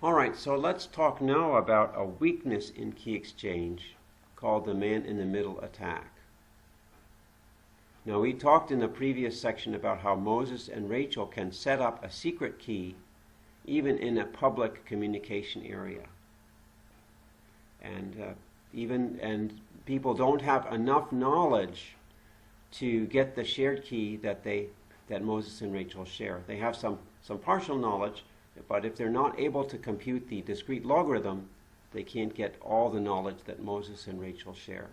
All right, so let's talk now about a weakness in key exchange called the man-in-the-middle attack. Now, we talked in the previous section about how Moses and Rachel can set up a secret key even in a public communication area. And people don't have enough knowledge to get the shared key that Moses and Rachel share. They have some partial knowledge, but if they're not able to compute the discrete logarithm, they can't get all the knowledge that Moses and Rachel share.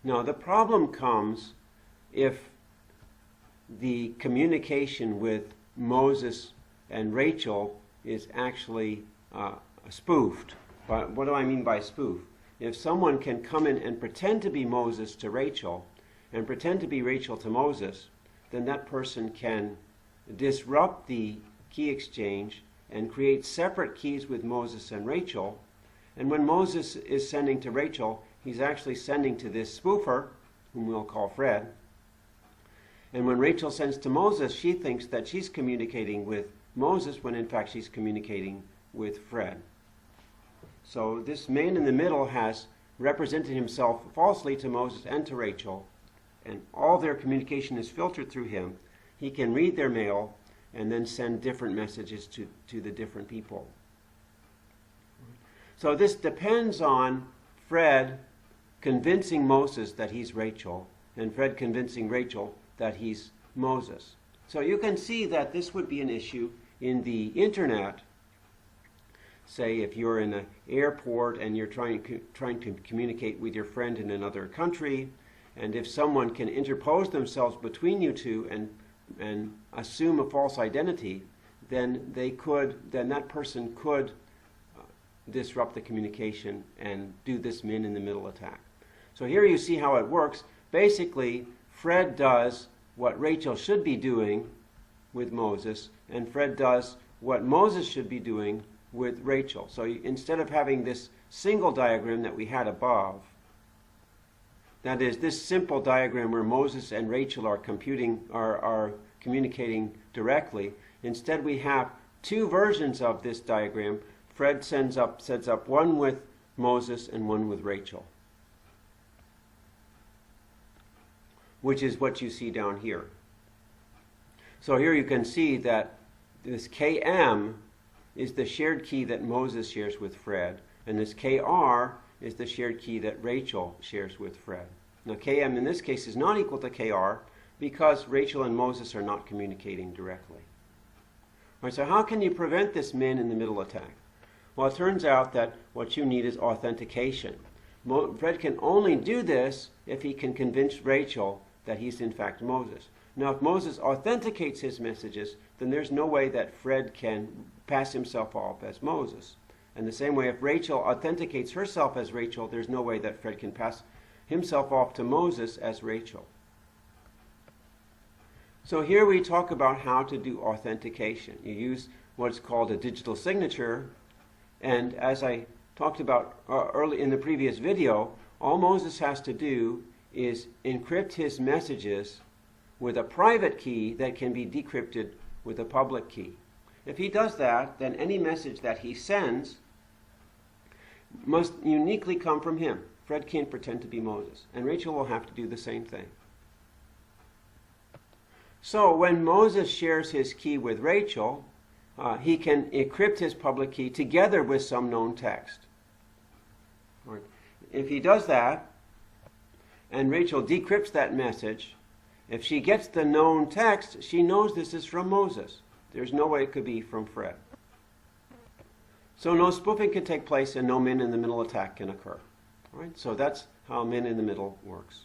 Now, the problem comes if the communication with Moses and Rachel is actually spoofed. But what do I mean by spoof? If someone can come in and pretend to be Moses to Rachel and pretend to be Rachel to Moses, then that person can disrupt the key exchange and create separate keys with Moses and Rachel. And when Moses is sending to Rachel, he's actually sending to this spoofer, whom we'll call Fred. And when Rachel sends to Moses, she thinks that she's communicating with Moses when in fact she's communicating with Fred. So this man in the middle has represented himself falsely to Moses and to Rachel, and all their communication is filtered through him. He can read their mail and then send different messages to the different people. So this depends on Fred convincing Moses that he's Rachel, and Fred convincing Rachel that he's Moses. So you can see that this would be an issue in the internet. Say if you're in an airport and you're trying to communicate with your friend in another country, and if someone can interpose themselves between you two and assume a false identity, then that person could disrupt the communication and do this man-in-the-middle attack. So here you see how it works. Basically, Fred does what Rachel should be doing with Moses, and Fred does what Moses should be doing with Rachel. So instead of having this single diagram that we had above, that is, this simple diagram where Moses and Rachel are communicating directly, instead we have two versions of this diagram. Fred sets up one with Moses and one with Rachel, which is what you see down here. So here you can see that this KM is the shared key that Moses shares with Fred, and this KR is the shared key that Rachel shares with Fred. Now KM in this case is not equal to KR because Rachel and Moses are not communicating directly. All right, so how can you prevent this man-in-the-middle attack? Well, it turns out that what you need is authentication. Fred can only do this if he can convince Rachel that he's in fact Moses. Now, if Moses authenticates his messages, then there's no way that Fred can pass himself off as Moses. And the same way, if Rachel authenticates herself as Rachel, there's no way that Fred can pass himself off to Moses as Rachel. So here we talk about how to do authentication. You use what's called a digital signature, and as I talked about early in the previous video, all Moses has to do is encrypt his messages with a private key that can be decrypted with a public key. If he does that, then any message that he sends must uniquely come from him. Fred can't pretend to be Moses, and Rachel will have to do the same thing. So when Moses shares his key with Rachel, he can encrypt his public key together with some known text. If he does that, and Rachel decrypts that message, if she gets the known text, she knows this is from Moses. There's no way it could be from Fred. So no spoofing can take place and no man-in-the-middle attack can occur. All right? So that's how man-in-the-middle works.